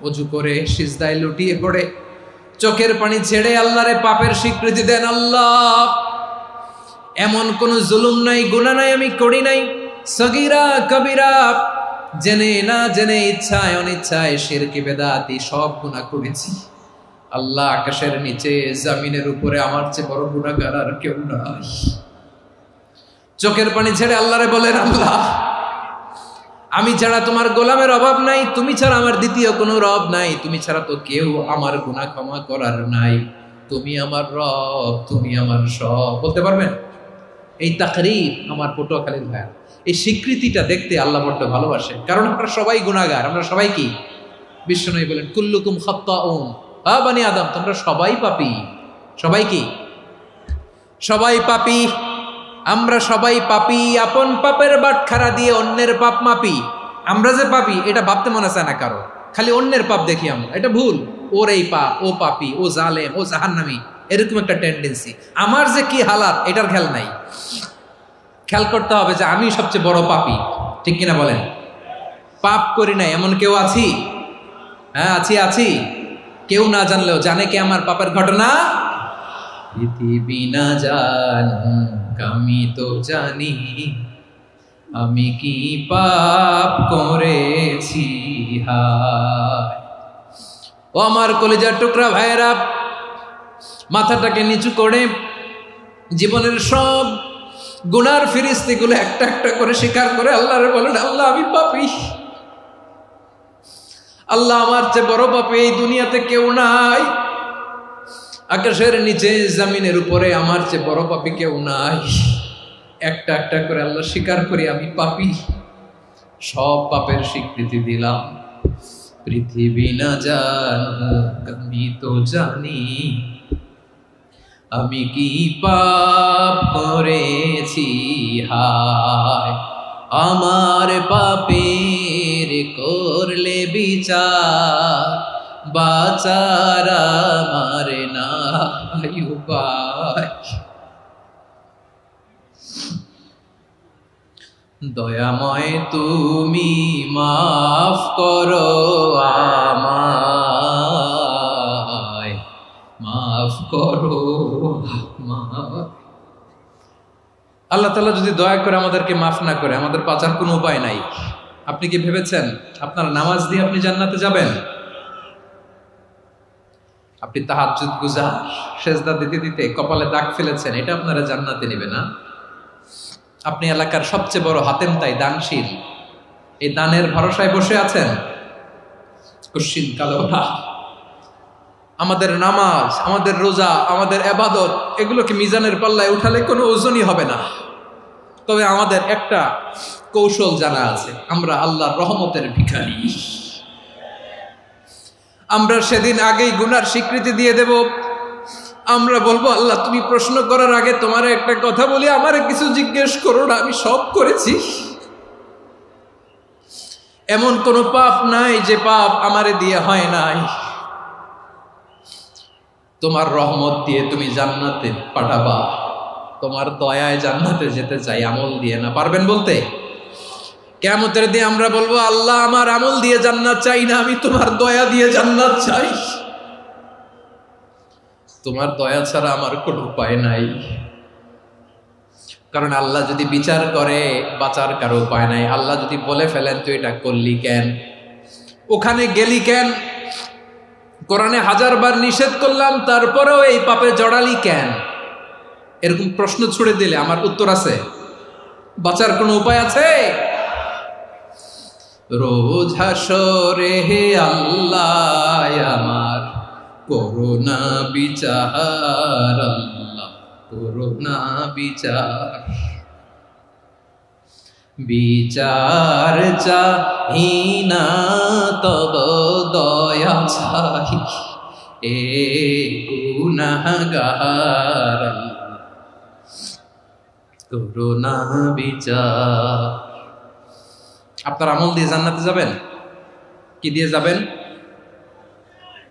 অজু করে সিজদায় লুটিয়ে পড়ে চোখের পানি ছেড়ে আল্লাহরে পাপের স্বীকৃতি দেন। আল্লাহ, এমন কোন জুলুম নাই, গুনাহ নাই আমি করি নাই, সগীরা কবিরা, জেনে না জেনে, ইচ্ছায় অনিচ্ছায়, শিরকি বেদাতি সব গুনাহ করেছি। আল্লাহ, আকাশের নিচে জমিনের উপরে আমার চেয়ে বড় গুনাহগার আর কেউ নাই। চোখের পানি ছেড়ে আল্লাহরে বলেন, আল্লাহ, আমি ছাড়া তোমার গোলামের অভাব নাই, তুমি ছাড়া আমার দ্বিতীয় কোনো রব নাই, তুমি ছাড়া তো কেউ আমার গুনাহ ক্ষমা করার নাই, তুমি আমার রব, তুমি আমার সব। বলতে পারবেন? এই তাকরীর আমার পটুয়াখালীর ভাইয়া, এই স্বীকৃতিটা দেখতে আল্লাহ বড্ড ভালোবাসে, কারণ আমরা সবাই গুনাহগার। আমরা সবাই কি? বিশ্বনবী বলেন, কুল্লুকুম খাত্তাউন, বানি আদম, তোমরা সবাই পাপী। সবাই কি? সবাই পাপী। আমরা সবাই পাপী। আপন পাপের বাটখারা দিয়ে অন্যের পাপ মাপি। আমরা যে পাপী এটা ভাবতে মনে চায় না কারো, খালি অন্যের পাপ দেখি আমরা, এটা ভুল। ওর এই পাপ, ও পাপী, ও জালেম, ও জাহান্নামী, এরকম একটা টেন্ডেন্সি। আমার যে কি হালাত এটার খেয়াল নাই। খেয়াল করতে হবে যে আমি সবচেয়ে বড় পাপী, ঠিক কিনা বলেন? পাপ করি নাই এমন কেউ আছি? হ্যাঁ, আছি। কেউ না জানলেও জানে কে আমার পাপের ঘটনা? পৃথিবী না জানুক আমি তো জানি, আমি কি পাপ করেছি। হায় ও আমার কলিজার টুকরা ভাইয়েরা, মাথাটাকে নিচু করে জীবনের সব গুনার ফিরিস্তিগুলো একটা একটা করে স্বীকার করে আল্লাহরে বলেন, আল্লাহ, আমি পাপী। আল্লাহ, আমার চেয়ে বড় পাপী এই দুনিয়াতে কেউ নাই। আকাশের নিচে জমিনের উপরে আমার চেয়ে বড় পাপী কেউ নাই। একটা একটা করে আল্লাহ স্বীকার করি আমি পাপী। সব পাপের স্বীকৃতি দিলাম। পৃথিবী না জানুক আমি তো জানি, আমি কি পাপ করেছি। হায় আমার পাপের করলে বিচার, বাচার আমার নাই উপায়। দয়াময় তুমি মাফ করো আমায়, মাফ করো আমায়। আল্লাহ তাআলা যদি দয়া করে আমাদেরকে মাফ না করে, আমাদের বাঁচার কোনো উপায় নাই। আপনি কি ভেবেছেন আপনার নামাজ দিয়ে আপনি জান্নাতে যাবেন? আপনি তাহাজ্জুদ গুজার, সেজদা দিতে দিতে কপালে দাগ ফেলেছেন, এটা আপনারা জান্নাতে নেবে না? আপনি এলাকার সবচেয়ে বড় হাতেম তাই, দানশীল, এই দানের ভরসায় বসে আছেন, কুশ্চিন কালো না। আমাদের নামাজ, আমাদের রোজা, আমাদের ইবাদত, এগুলোকে মিজানের পাল্লায় উঠালে কোনো ওজনই হবে না। তবে আমাদের একটা কৌশল জানা আছে, আমরা আল্লাহর রহমতের ভিখারি। আমরা সেদিন আগেই গুনার স্বীকৃতি দিয়ে দেব। আমরা বলবো, আল্লাহ, তুমি প্রশ্ন করার আগে তোমার একটা কথা বলি, আমারে কিছু জিজ্ঞেস করো না, আমি সব করেছি। এমন কোন পাপ নাই যে পাপ আমারে দিয়ে হয় নাই। তোমার রহমত দিয়ে তুমি জান্নাতে পাঠাবা, তোমার দয়ায় জান্নাতে যেতে চাই, আমল দিয়ে না। পারবেন বলতে? কিয়ামতের দিন আমরা বলবো, আল্লাহ, আমার আমল দিয়ে জান্নাত চাই না, আমি তোমার দয়া দিয়ে জান্নাত চাই। তোমার দয়া ছাড়া আমার কোনো উপায় নাই। কারণ আল্লাহ যদি বিচার করে, বাঁচার কারো উপায় নাই। আল্লাহ যদি বলে ফেলেন তুই এটা করলি কেন, ওখানে গেলি কেন, কোরআনে 1000 বার নিষেধ করলাম তারপরেও এই পাপে জড়ালি কেন, এরকম প্রশ্ন ছুড়ে দিলে আমার উত্তর আছে? বাঁচার কোনো উপায় আছে? রোজ হাসরে হে আল্লাহ আমার করুণা বিচার, আল্লাহ করুণা বিচার। বিচার চাহি না তব দয়া চাহি, এ গুনাহগার, আল্লাহ করুণা বিচার। আপনার আমল দিয়ে জান্নাতে যাবেন? কি দিয়ে যাবেন?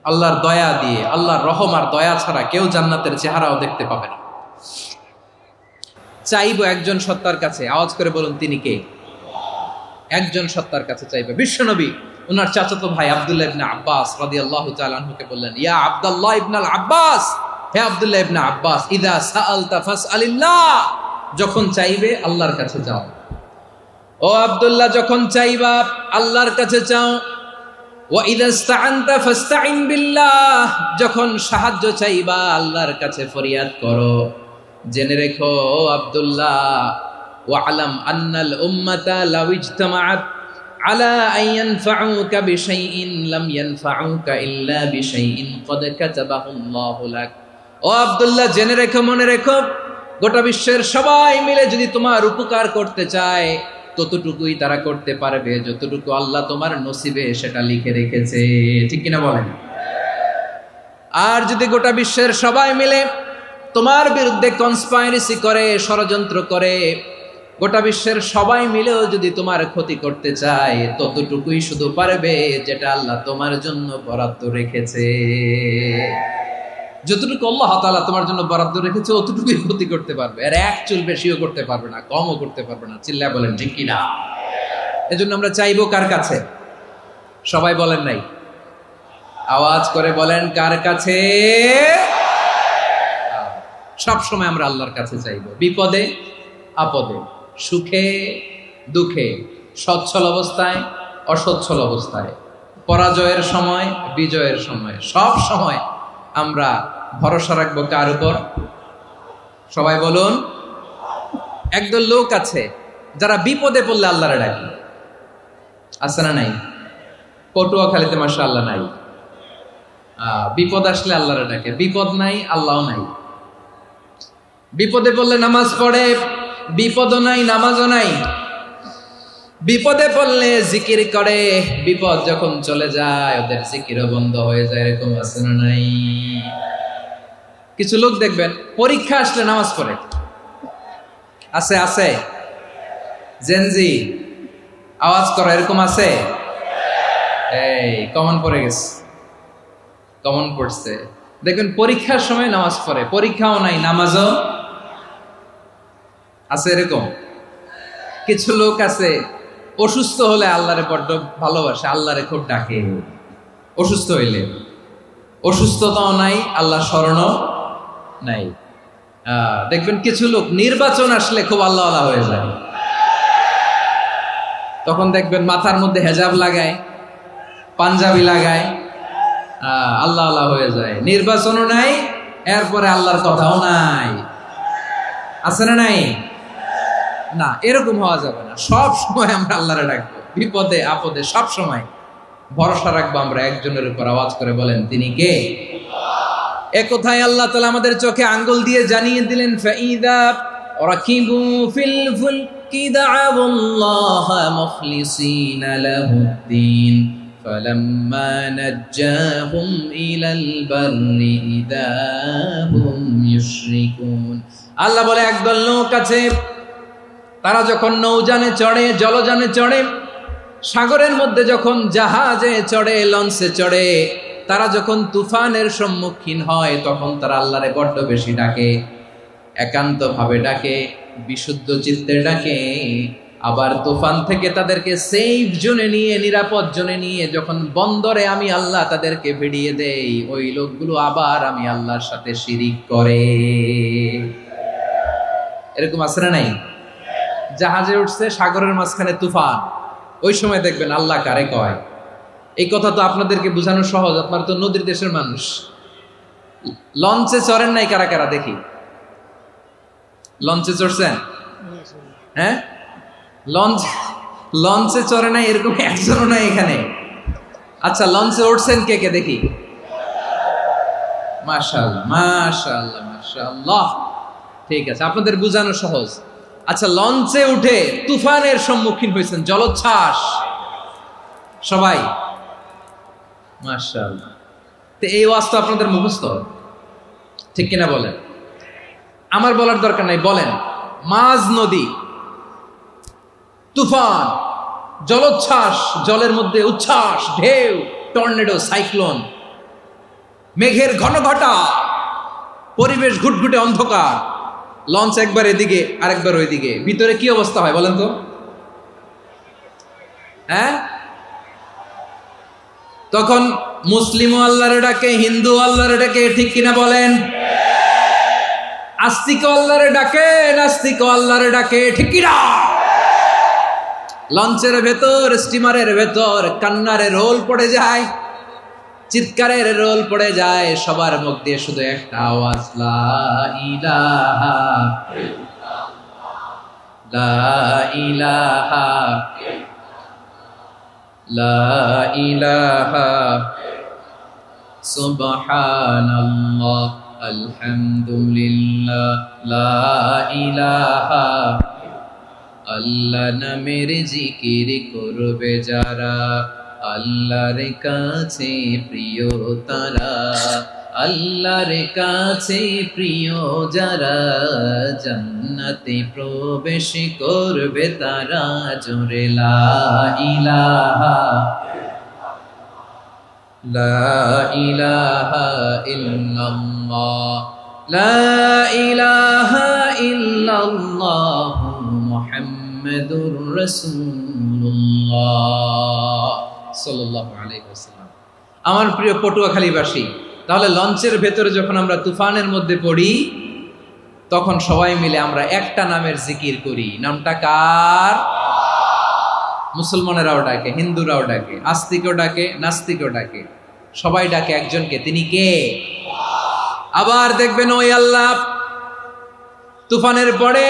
আল্লাহর দয়া দিয়ে। আল্লাহর রহম আর দয়া ছাড়া কেউ জান্নাতের চেহারাও দেখতে পাবে না। চাইবো একজন সত্তার কাছে, আওয়াজ করে বলুন তিনি কে? একজন সত্তার কাছে চাইবে, বিশ্বনবী ওনার চাচাতো ভাই আব্দুল্লাহ ইবনে আব্বাস রাদিয়াল্লাহু তাআলা আনহুকে বললেন, ইয়া আব্দুল্লাহ ইবনে আব্বাস, হে আব্দুল্লাহ ইবনে আব্বাস, ইযা সাআলতা ফাসআলিল্লাহ, যখন চাইবে আল্লাহর কাছে যাও। ও আব্দুল্লাহ, যখন চাইবা আল্লাহর কাছে চাও। ওয়া ইযা ইসতাআনতা ফাসতাইন বিল্লাহ, যখন সাহায্য চাইবা আল্লাহর কাছে ফরিয়াদ করো। জেনে রেখো আব্দুল্লাহ, ওয়া'লাম আন্নাল উম্মাতা লাউ ইজতামাআত আলা আন ইয়ানফাউকা বিশাইইন লাম ইয়ানফাউকা ইল্লা বিশাইইন ক্বাদ কাতাবাহু আল্লাহু লাক। ও আব্দুল্লাহ, জেনে রেখো, মনে রেখো, গোটা বিশ্বের সবাই মিলে যদি তোমার উপকার করতে চায় ততটুকুই তারা করতে পারবে যতটুকু আল্লাহ তোমার নসিবে সেটা লিখে রেখেছে। ঠিক কিনা বলেন? আর যদি গোটা বিশ্বের সবাই মিলে তোমার বিরুদ্ধে কনস্পাইরেসি করে, ষড়যন্ত্র করে, গোটা বিশ্বের সবাই মিলেও যদি তোমার ক্ষতি করতে চায় ততটুকুই শুধু পারবে যেটা আল্লাহ তোমার জন্য বরাদ্দ রেখেছে। যতটুকু আল্লাহ তাআলা তোমার জন্য বরাদ্দ রেখেছে অতটুকুই ক্ষতি করতে পারবে, আর এক চুল বেশিও করতে পারবে না, কমও করতে পারবে না। চিল্লায় বলেন ঠিক কিনা? এজন্য আমরা চাইবো কার কাছে? সবাই বলেন নাই, আওয়াজ করে বলেন কার কাছে? সব সময় আমরা আল্লাহর কাছে চাইবো, বিপদে আপদে, সুখে দুঃখে, সচ্ছল অবস্থায় অসচ্ছল অবস্থায়, পরাজয়ের সময় বিজয়ের সময়, সব সময় আমরা ভরসা রাখবো কার উপর? সবাই বলুন। একদল লোক আছে যারা বিপদে পড়লে আল্লাহরে ডাকে, আছে না নাই? পটুয়াখালীতে মাশাআল্লাহ নাই। বিপদ আসলে আল্লাহরে ডাকে, বিপদ নাই আল্লাহও নাই। বিপদে পড়লে নামাজ পড়ে, বিপদও নাই নামাজও নাই। বিপদে পড়লে জিকির করে, বিপদ যখন চলে যায় ওদের জিকিরও বন্ধ হয়ে যায়। এরকম আছে না নাই? কিছু লোক দেখবেন পরীক্ষা আসলে নামাজ পড়ে, আছে আছে। জেনজি আওয়াজ করো, এরকম আছে? এই কমন পড়ে গেছে, কমন পড়ছে। দেখবেন পরীক্ষার সময় নামাজ পড়ে, পরীক্ষাও নাই নামাজও আছে। এরকম কিছু লোক আছে অসুস্থ হলে আল্লাহরে বড্ড ভালোবাসে, আল্লাহরে খুব ডাকে। অসুস্থ হইলে অসুস্থতাও নাই, আল্লাহ স্মরণও নাই। দেখবেন কিছু লোক নির্বাচন আসলে খুব আল্লাহ আল্লাহ হয়ে যায়, তখন দেখবেন মাথার মধ্যে হেজাব লাগায়, পাঞ্জাবি লাগায়, আল্লাহ আল্লাহ হয়ে যায়। নির্বাচনও নাই, এরপরে আল্লাহর কথাও নাই। আছে না নাই? না, এরকম হওয়া যাবে না। সব সময় আমরা আল্লাহরে ডাকবো, বিপদে আপদে সব সময় ভরসা রাখবো আমরা একজনের উপর। আওয়াজ করে বলেন তিনি কে? এ কথায় আল্লাহ তাআলা আমাদের চোখে আঙ্গুল দিয়ে জানিয়ে দিলেন, ফাইদা রাকিবু ফিল ফুলকি দা'আউল্লাহা মুখলিসিনা লাহুদ্দিন ফালাম্মা নাজ্জাহুম ইলাল বাররি ইযা হুম ইউশরিকুন। আল্লাহ বলে একদল লোক আছে, তারা যখন নৌযানে চড়ে, জলযানে চড়ে, সাগরের মধ্যে যখন জাহাজে চড়ে, লঞ্চে চড়ে, তারা যখন তুফানের সম্মুখীন হয় তখন তারা আল্লাহরে বড্ড বেশি ডাকে, একান্ত ভাবে ডাকে, বিশুদ্ধ চিত্তে ডাকে। আবার তুফান থেকে তাদেরকে সেফ জোনে নিয়ে, নিরাপদ জোনে নিয়ে যখন বন্দরে আমি আল্লাহ তাদেরকে ভিড়িয়ে দেই, ওই লোকগুলো আবার আমি আল্লাহর সাথে শিরিক করে। এরকম আছে না নাই? জাহাজে উঠছে, সাগরের মাঝখানে তুফান, ওই সময় দেখবেন আল্লাহ কারে কয়। এই কথা তো আপনাদেরকে বোঝানো সহজ, আপনারা তো নদীর দেশের মানুষ। লঞ্চে চড়েন নাই কারা কারা? দেখি, লঞ্চে চড়ছেন? হ্যাঁ, লঞ্চে চড়ে নাই এরকম একজনও নাই এখানে। আচ্ছা, লঞ্চে উঠছেন কে কে? দেখি। মাশাআল্লাহ মাশাআল্লাহ মাশাআল্লাহ, ঠিক আছে, আপনাদের বোঝানো সহজ। আচ্ছা, লঞ্চে উঠে তুফানের সম্মুখীন হয়েছেন, জলোচ্ছ্বাস, সবাই? মাশাআল্লাহ। তো এই ওয়াজ তো আপনাদের মুখস্থ, ঠিক কিনা বলেন? আমার বলার দরকার নাই, বলেন। মাঝ নদী, তুফান, জলোচ্ছ্বাস, জলের মধ্যে উচ্ছ্বাস, ঢেউ, টর্নেডো, সাইক্লোন, মেঘের ঘনঘটা, পরিবেশ ঘুটঘুটে অন্ধকার, লঞ্চ একবার এদিকে আরেকবার ওইদিকে, ভিতরে কি অবস্থা হয় বলেন তো? হ্যাঁ, তখন মুসলিমও আল্লাহরে ডাকে, হিন্দু আল্লাহরে ডাকে, ঠিক কিনা বলেন? আস্তিক আল্লাহরে ডাকে, নাস্তিক আল্লাহরে ডাকে, ঠিক কিনা? লঞ্চের ভেতর, স্টিমারের ভেতর কান্নারে রোল পড়ে যায়, চিৎকারের রোল পড়ে যায়, সবার মুখ দিয়ে শুধু একটা আওয়াজ, লা ইলাহা লা ইলাহা লা ইলাহা সুবহানাল্লাহ আলহামদুলিল্লাহ লা ইলাহা। আল্লাহ নামের জিকির করবে যারা, আল্লাহর কাছে প্রিয় তারা, আল্লাহর কাছে প্রিয় যারা, জান্নাতে প্রবেশ করবে তারা, জোরে লা ইলাহা লা ইলাহা ইল্লাল্লাহ লা ইলাহা ইল্লাল্লাহ মুহাম্মাদুর রাসূলুল্লাহ সাল্লাল্লাহু আলাইহি ওয়াসাল্লাম। আমার প্রিয় পটুয়াখালীবাসী, তাহলে লঞ্চের ভেতরে যখন আমরা তুফানের মধ্যে পড়ি, তখন সবাই মিলে আমরা একটা নামের জিকির করি। নামটা কার? মুসলমানেরাও ডাকে, হিন্দুরাও ডাকে, আস্তিকও ডাকে, নাস্তিকও ডাকে, সবাই ডাকে একজনকে, তিনি কে? আবার দেখবেন ওই আল্লাহ তুফানের পরে,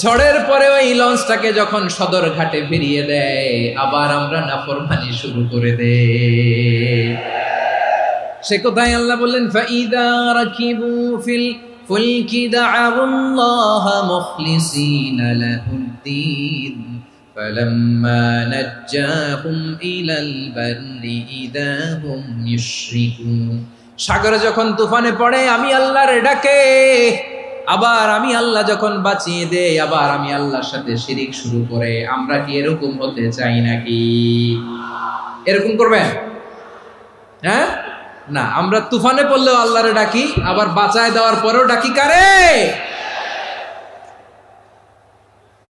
ঝড়ের পরে ওই লঞ্চটাকে যখন সদর ঘাটে ফিরিয়ে দেয়, আবার আমরা নাফরমানি শুরু করে দেই। সে কোথায় আল্লাহ বললেন, ফাইদা রাকিবু ফিল ফুলকি দা'আউল্লাহা মুখলিসিনা লাহুদ্দিন ফালাম্মা নাজ্জাহুম ইলাল বাররি ইযা হুম ইউশরিকুন। সাগরে যখন তুফানে পড়ে আমি আল্লাহর ডাকে, আবার আমি আল্লাহ যখন বাঁচিয়ে দেই, আবার আমি আল্লাহর সাথে শিরিক শুরু করে। আমরা কি এরকম হতে চাই নাকি? এরকম করবেন? হ্যাঁ না, আমরা তুফানে পড়লেও আল্লাহরে ডাকি, আবার বাঁচায় দেওয়ার পরেও ডাকি কারে?